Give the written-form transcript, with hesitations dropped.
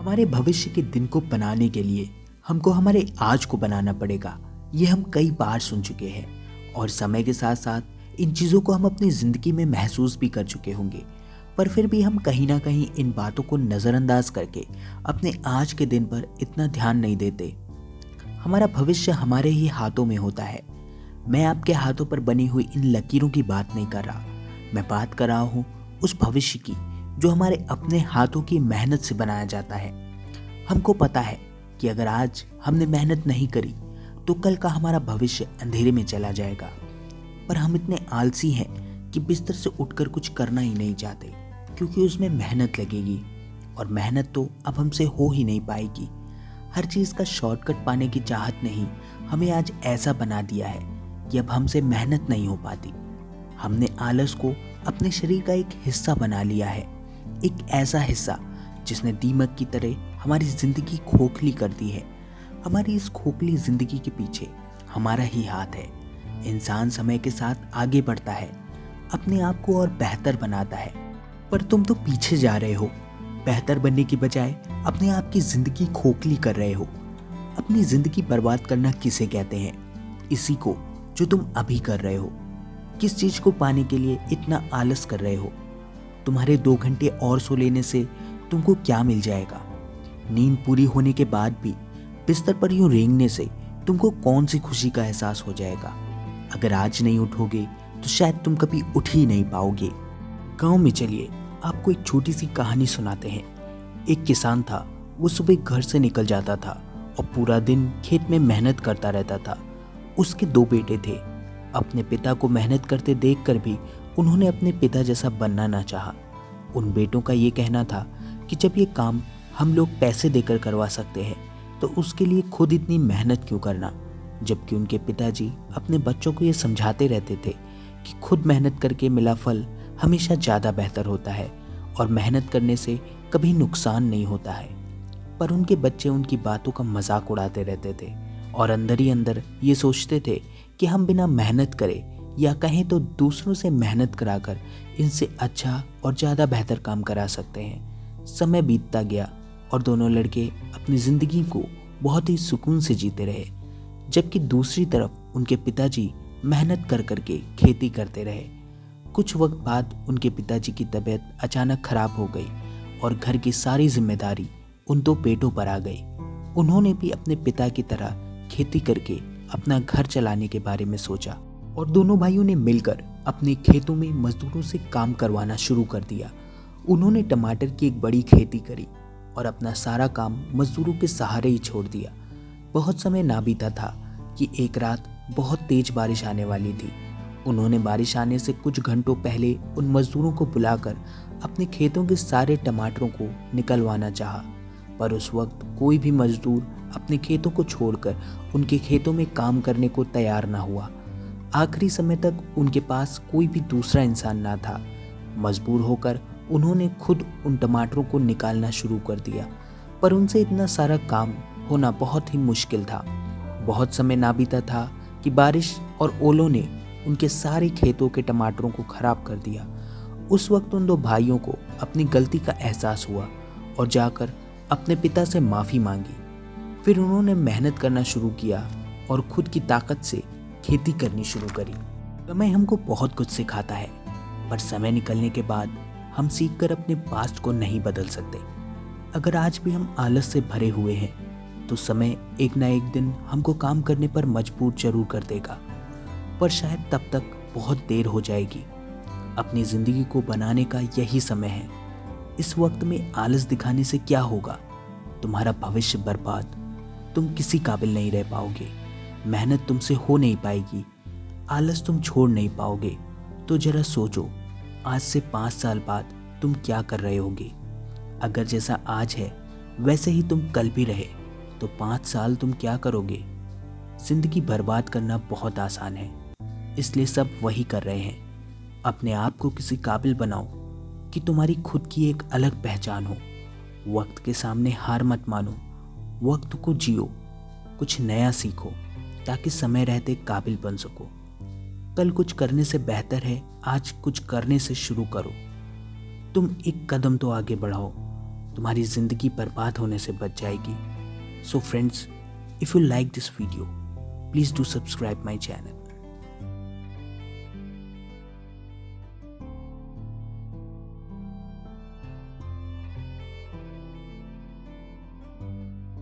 हमारे भविष्य के दिन को बनाने के लिए हमको हमारे आज को बनाना पड़ेगा। ये हम कई बार सुन चुके हैं और समय के साथ साथ इन चीज़ों को हम अपनी ज़िंदगी में महसूस भी कर चुके होंगे। पर फिर भी हम कहीं ना कहीं इन बातों को नज़रअंदाज करके अपने आज के दिन पर इतना ध्यान नहीं देते। हमारा भविष्य हमारे ही हाथों में होता है। मैं आपके हाथों पर बनी हुई इन लकीरों की बात नहीं कर रहा। मैं बात कर रहा हूँ उस भविष्य की जो हमारे अपने हाथों की मेहनत से बनाया जाता है। हमको पता है कि अगर आज हमने मेहनत नहीं करी तो कल का हमारा भविष्य अंधेरे में चला जाएगा। पर हम इतने आलसी हैं कि बिस्तर से उठकर कुछ करना ही नहीं चाहते, क्योंकि उसमें मेहनत लगेगी और मेहनत तो अब हमसे हो ही नहीं पाएगी। हर चीज़ का शॉर्टकट पाने की चाहत ने ही हमें आज ऐसा बना दिया है कि अब हमसे मेहनत नहीं हो पाती। हमने आलस को अपने शरीर का एक हिस्सा बना लिया है, एक ऐसा हिस्सा जिसने दीमक की तरह हमारी ज़िंदगी खोखली कर दी है। हमारी इस खोखली ज़िंदगी के पीछे हमारा ही हाथ है। इंसान समय के साथ आगे बढ़ता है, अपने आप को और बेहतर बनाता है, पर तुम तो पीछे जा रहे हो। बेहतर बनने की बजाय अपने आप की ज़िंदगी खोखली कर रहे हो। अपनी ज़िंदगी बर्बाद करना किसे कहते हैं? इसी को जो तुम अभी कर रहे हो। किस चीज़ को पाने के लिए इतना आलस कर रहे हो? तुम्हारे 2 घंटे और सो लेने से तुमको क्या मिल जाएगा? नींद पूरी होने के बाद भी बिस्तर पर यूं रेंगने से तुमको कौन सी खुशी का एहसास हो जाएगा? अगर आज नहीं उठोगे तो शायद तुम कभी उठ ही नहीं पाओगे। गांव में चलिए आपको एक छोटी सी कहानी सुनाते हैं। एक किसान था, वो सुबह घर से निकल जाता था और पूरा दिन खेत में मेहनत करता रहता था। उसके 2 बेटे थे। अपने पिता को मेहनत करते देखकर भी उन्होंने अपने पिता जैसा बनना ना चाहा। उन बेटों का ये कहना था कि जब ये काम हम लोग पैसे देकर करवा सकते हैं तो उसके लिए खुद इतनी मेहनत क्यों करना। जबकि उनके पिताजी अपने बच्चों को ये समझाते रहते थे कि खुद मेहनत करके मिला फल हमेशा ज़्यादा बेहतर होता है और मेहनत करने से कभी नुकसान नहीं होता है। पर उनके बच्चे उनकी बातों का मजाक उड़ाते रहते थे और अंदर ही अंदर ये सोचते थे कि हम बिना मेहनत करे या कहें तो दूसरों से मेहनत कराकर इनसे अच्छा और ज़्यादा बेहतर काम करा सकते हैं। समय बीतता गया और दोनों लड़के अपनी ज़िंदगी को बहुत ही सुकून से जीते रहे, जबकि दूसरी तरफ उनके पिताजी मेहनत कर करके खेती करते रहे। कुछ वक्त बाद उनके पिताजी की तबीयत अचानक खराब हो गई और घर की सारी जिम्मेदारी उन 2 बेटों पर आ गई। उन्होंने भी अपने पिता की तरह खेती करके अपना घर चलाने के बारे में सोचा और दोनों भाइयों ने मिलकर अपने खेतों में मजदूरों से काम करवाना शुरू कर दिया। उन्होंने टमाटर की एक बड़ी खेती करी और अपना सारा काम मजदूरों के सहारे ही छोड़ दिया। बहुत समय ना बीता था कि एक रात बहुत तेज बारिश आने वाली थी। उन्होंने बारिश आने से कुछ घंटों पहले उन मजदूरों को बुलाकर अपने खेतों के सारे टमाटरों को निकलवाना चाहा, पर उस वक्त कोई भी मजदूर अपने खेतों को छोड़कर उनके खेतों में काम करने को तैयार ना हुआ। आखिरी समय तक उनके पास कोई भी दूसरा इंसान ना था। मजबूर होकर उन्होंने खुद उन टमाटरों को निकालना शुरू कर दिया, पर उनसे इतना सारा काम होना बहुत ही मुश्किल था। बहुत समय ना बीता था कि बारिश और ओलों ने उनके सारे खेतों के टमाटरों को खराब कर दिया। उस वक्त उन 2 भाइयों को अपनी गलती का एहसास हुआ और जाकर अपने पिता से माफ़ी मांगी। फिर उन्होंने मेहनत करना शुरू किया और खुद की ताकत से खेती करनी शुरू करी। समय हमको बहुत कुछ सिखाता है, पर समय निकलने के बाद हम सीखकर अपने पास्ट को नहीं बदल सकते। अगर आज भी हम आलस से भरे हुए हैं तो समय एक ना एक दिन हमको काम करने पर मजबूर जरूर कर देगा, पर शायद तब तक बहुत देर हो जाएगी। अपनी ज़िंदगी को बनाने का यही समय है। इस वक्त में आलस दिखाने से क्या होगा? तुम्हारा भविष्य बर्बाद। तुम किसी काबिल नहीं रह पाओगे। मेहनत तुमसे हो नहीं पाएगी। आलस तुम छोड़ नहीं पाओगे। तो जरा सोचो, आज से 5 साल बाद तुम क्या कर रहे होगे? अगर जैसा आज है वैसे ही तुम कल भी रहे तो 5 साल तुम क्या करोगे? जिंदगी बर्बाद करना बहुत आसान है, इसलिए सब वही कर रहे हैं। अपने आप को किसी काबिल बनाओ कि तुम्हारी खुद की एक अलग पहचान हो। वक्त के सामने हार मत मानो, वक्त को जियो, कुछ नया सीखो ताकि समय रहते काबिल बन सको। कल कुछ करने से बेहतर है आज कुछ करने से शुरू करो। तुम एक कदम तो आगे बढ़ाओ, तुम्हारी ज़िंदगी बर्बाद होने से बच जाएगी। So friends, if you like this video, please do subscribe my channel.